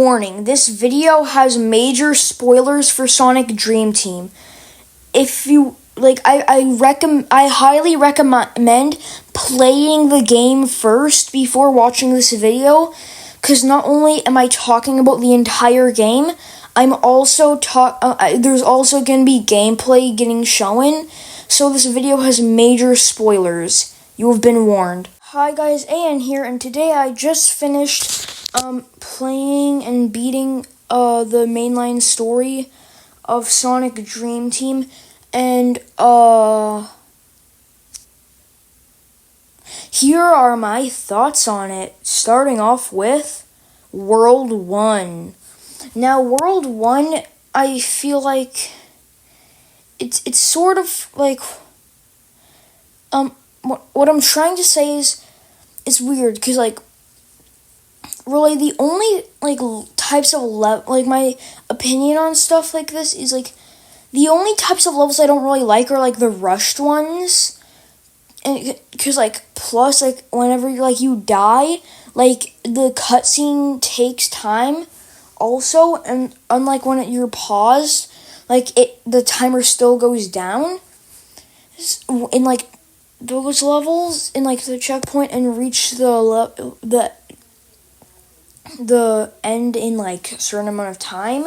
Warning, this video has major spoilers for Sonic Dream Team. If you I highly recommend playing the game first before watching this video, because not only am I talking about the entire game, I'm also there's also going to be gameplay getting shown, so this video has major spoilers. You have been warned. Hi guys, Ayan here, and today I just finished playing and beating the mainline story of Sonic Dream Team, and here are my thoughts on it, starting off with World 1. Now, World 1, I feel like it's sort of like what I'm trying to say is it's weird, because really the only types of my opinion on stuff like this is the only types of levels I don't really like are the rushed ones, and because plus whenever you die, the cutscene takes time also, and unlike when you're paused, the timer still goes down in those levels in the checkpoint and reach the end in a certain amount of time.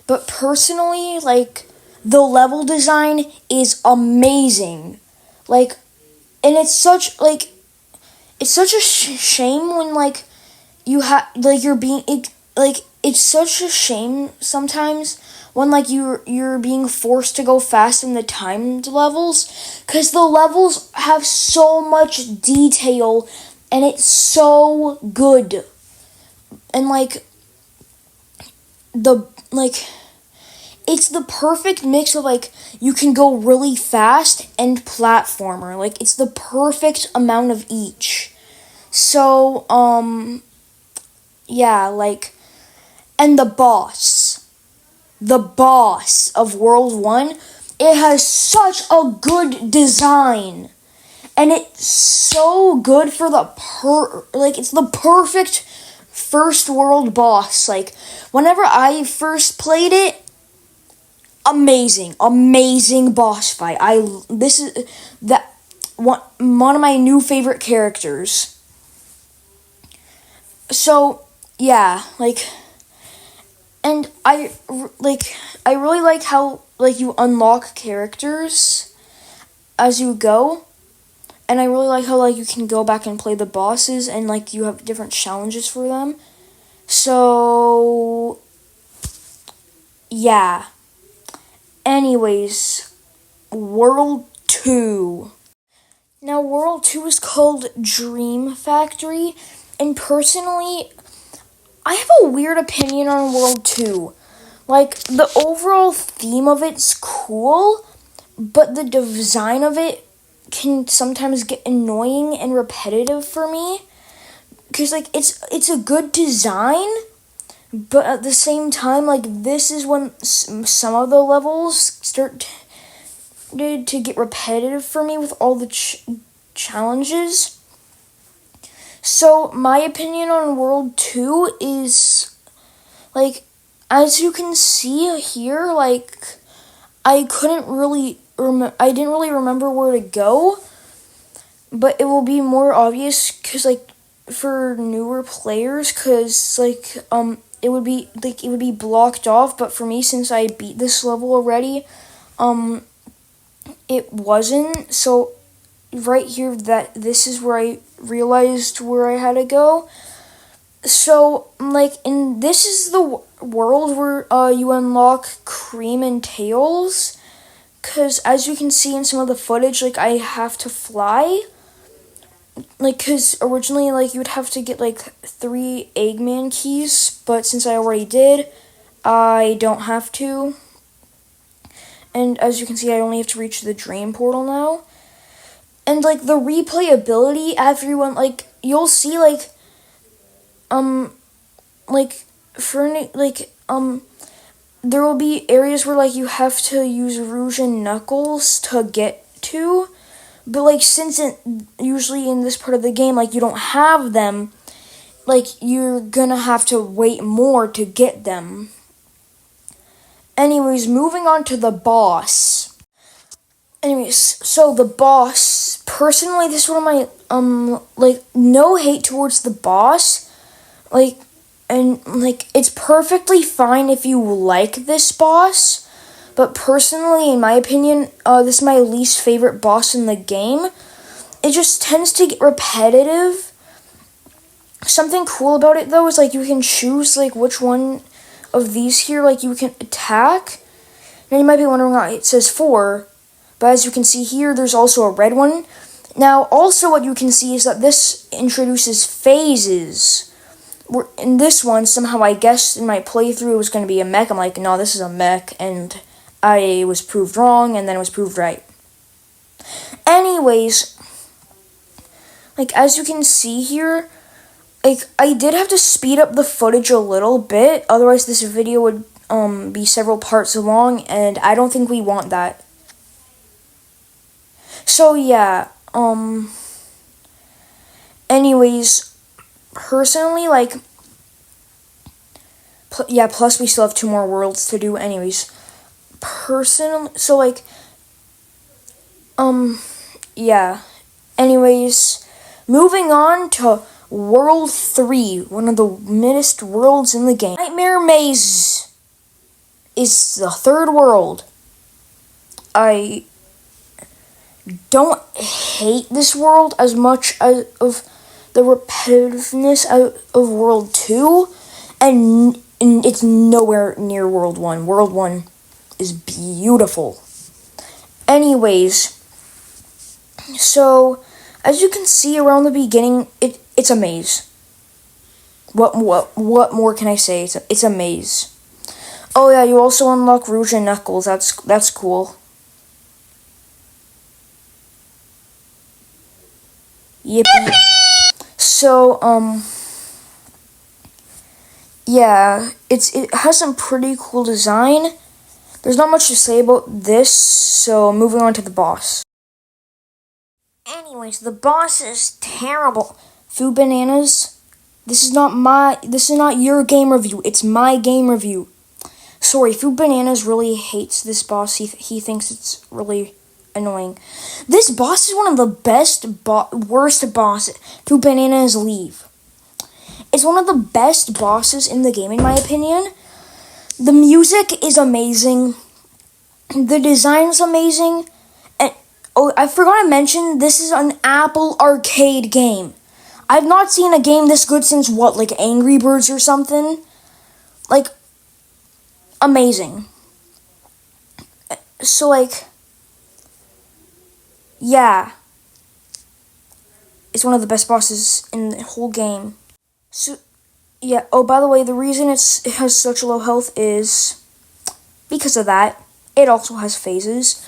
But personally, the level design is amazing, and it's such a shame when you have you're being it's such a shame sometimes when you're being forced to go fast in the timed levels, because the levels have so much detail and it's so good, and it's the perfect mix of you can go really fast and platformer. It's the perfect amount of each. So yeah, and the boss of World 1, it has such a good design, and it's so good for it's the perfect first world boss. Whenever I first played it, amazing boss fight. This is one of my new favorite characters. So yeah, and I really like how you unlock characters as you go, and I really like how you can go back and play the bosses, and you have different challenges for them. So yeah. Anyways, World 2. Now, World 2 is called Dream Factory, and personally, I have a weird opinion on World 2. The overall theme of it's cool, but the design of it can sometimes get annoying and repetitive for me, because it's a good design, but at the same time, this is when some of the levels started to get repetitive for me with all the challenges. So my opinion on World 2 is, as you can see here, I couldn't really I didn't really remember where to go, but it will be more obvious, because for newer players, because it would be blocked off, but for me, since I beat this level already, it wasn't. So right here, this is where I realized where I had to go. So and this is the world where you unlock Cream and Tails, because as you can see in some of the footage, I have to fly. Because originally, you would have to get 3 Eggman keys, but since I already did, I don't have to. And as you can see, I only have to reach the Dream Portal now. And the replayability, everyone you'll see there will be areas where you have to use Rouge and Knuckles to get to. But since usually in this part of the game you don't have them, like, you're gonna have to wait more to get them. Anyways, moving on to the boss. Anyways, so the boss, personally, this is one of my, like, no hate towards the boss. Like, and, like, it's perfectly fine if you like this boss. But personally, in my opinion, this is my least favorite boss in the game. It just tends to get repetitive. Something cool about it, though, is, like, you can choose, like, which one of these here, like, you can attack. Now, you might be wondering why it says 4. But as you can see here, there's also a red one. Now, also what you can see is that this introduces phases. In this one, somehow I guessed in my playthrough it was going to be a mech. I'm like, no, this is a mech, and I was proved wrong, and then it was proved right. Anyways, like, as you can see here, like, I did have to speed up the footage a little bit, otherwise this video would be several parts long, and I don't think we want that. So, yeah, anyways, personally, like, plus we still have 2 more worlds to do, anyways. Personally, so, like, yeah. Anyways, moving on to World 3, one of the minnest worlds in the game. Nightmare Maze is the 3rd world. I don't hate this world as much as of the repetitiveness of World 2, and it's nowhere near World 1. World 1 is beautiful. Anyways, so as you can see around the beginning, it's a maze. What more can I say? It's a maze. Oh yeah, you also unlock Rouge and Knuckles. That's cool. Yippee. So, yeah, it has some pretty cool design. There's not much to say about this, so moving on to the boss. Anyways, the boss is terrible. Food Bananas, this is not your game review, it's my game review. Sorry, Food Bananas really hates this boss. He thinks it's really annoying. This boss is one of the worst bosses. Food Bananas leave. It's one of the best bosses in the game, in my opinion. The music is amazing. The design is amazing. And oh, I forgot to mention, this is an Apple Arcade game. I've not seen a game this good since what, like Angry Birds or something? Like, amazing. So, like, yeah. It's one of the best bosses in the whole game. So, yeah. Oh, by the way, the reason it has such low health is because of that. It also has phases,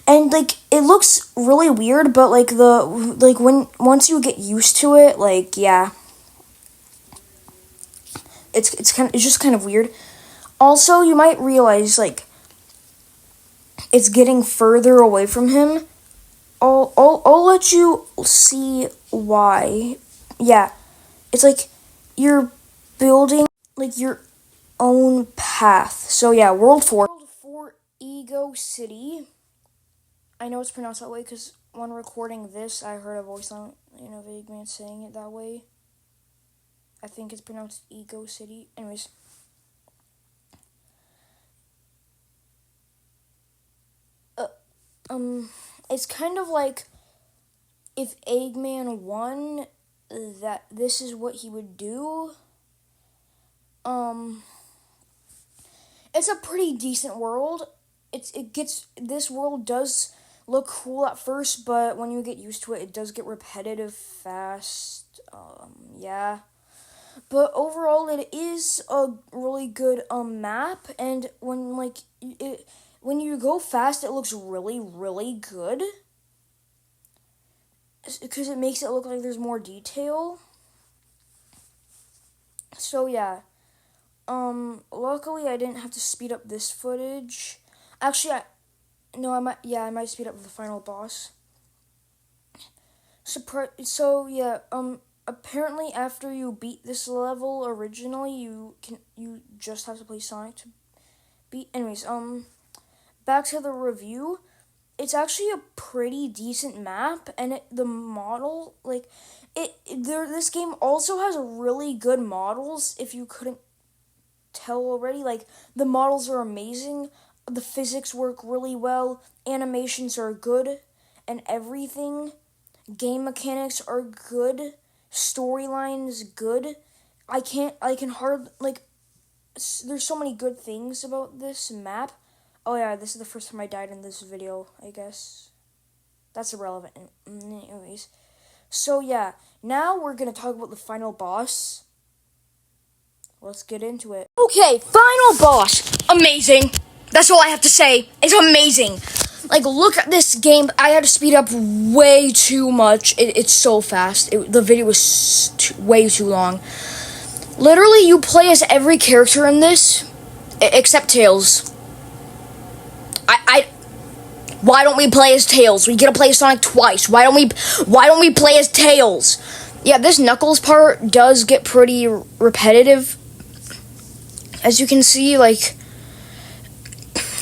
and like it looks really weird, but like once you get used to it, like yeah, it's just kind of weird. Also, you might realize like it's getting further away from him. I'll let you see why. Yeah, it's like you're building like your own path. So yeah, World 4. World 4 Ego City. I know it's pronounced that way because when recording this, I heard a voice on of Eggman saying it that way. I think it's pronounced Ego City. Anyways. It's kind of like if Eggman won, that this is what he would do. It's a pretty decent world. This world does look cool at first, but when you get used to it, it does get repetitive fast. Yeah. But overall, it is a really good map, and when you go fast, it looks really, really good. Because it makes it look like there's more detail. So yeah. Luckily I didn't have to speed up this footage. Actually, I might speed up the final boss. So yeah, apparently after you beat this level originally, you just have to play Sonic to beat. Anyways, back to the review. It's actually a pretty decent map, and the model, like, this game also has really good models, if you couldn't tell already. Like, the models are amazing, the physics work really well, animations are good, and everything. Game mechanics are good, storyline is good. I can hard, like, there's so many good things about this map. Oh yeah, this is the first time I died in this video, I guess. That's irrelevant. Anyways. So yeah, now we're gonna talk about the final boss. Let's get into it. Okay, final boss. Amazing. That's all I have to say. It's amazing. Like, look at this game. I had to speed up way too much. It's so fast. The video was way too long. Literally, you play as every character in this, except Tails. Why don't we play as Tails? We get to play Sonic twice. Why don't we play as Tails? Yeah, this Knuckles part does get pretty repetitive. As you can see, like,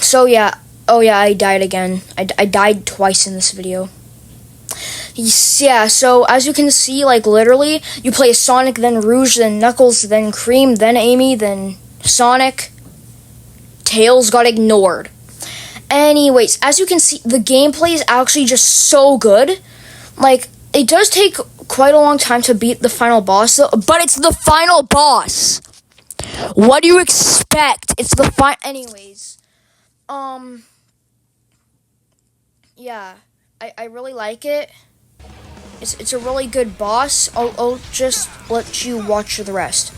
so yeah. Oh yeah, I died again. I died twice in this video. Yeah, so as you can see, like, literally, you play as Sonic, then Rouge, then Knuckles, then Cream, then Amy, then Sonic. Tails got ignored. Anyways, as you can see, the gameplay is actually just so good. Like, it does take quite a long time to beat the final boss, though, but it's the final boss. What do you expect? It's the anyways. Yeah, I really like it. It's a really good boss. I'll just let you watch the rest.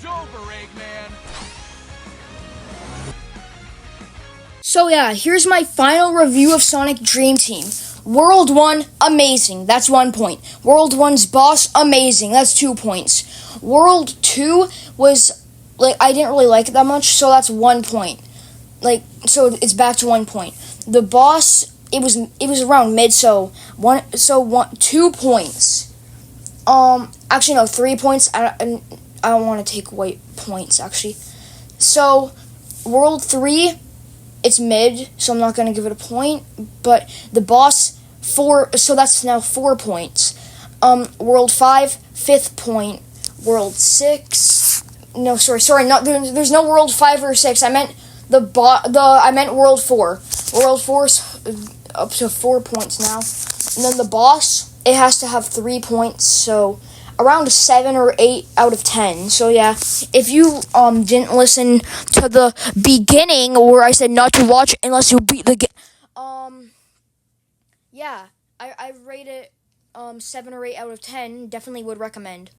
Over, Eggman. So yeah, here's my final review of Sonic Dream Team. World 1, amazing. That's 1 point. World 1's boss, amazing. That's 2 points. World 2 was, like, I didn't really like it that much, so that's 1 point. Like, so it's back to 1 point. The boss, it was around mid, so 2 points. Actually no, 3 points. I don't want to take away points, actually. So, World 3, it's mid, so I'm not going to give it a point. But the boss, 4, so that's now 4 points. World 5, 5th point. World 6, no, sorry, not, there's no World 5 or 6. I meant I meant World 4. World 4's up to 4 points now. And then the boss, it has to have 3 points, so around 7 or 8 out of 10. So yeah, if you didn't listen to the beginning where I said not to watch unless you beat the game, yeah, I rate it 7 or 8 out of 10. Definitely would recommend.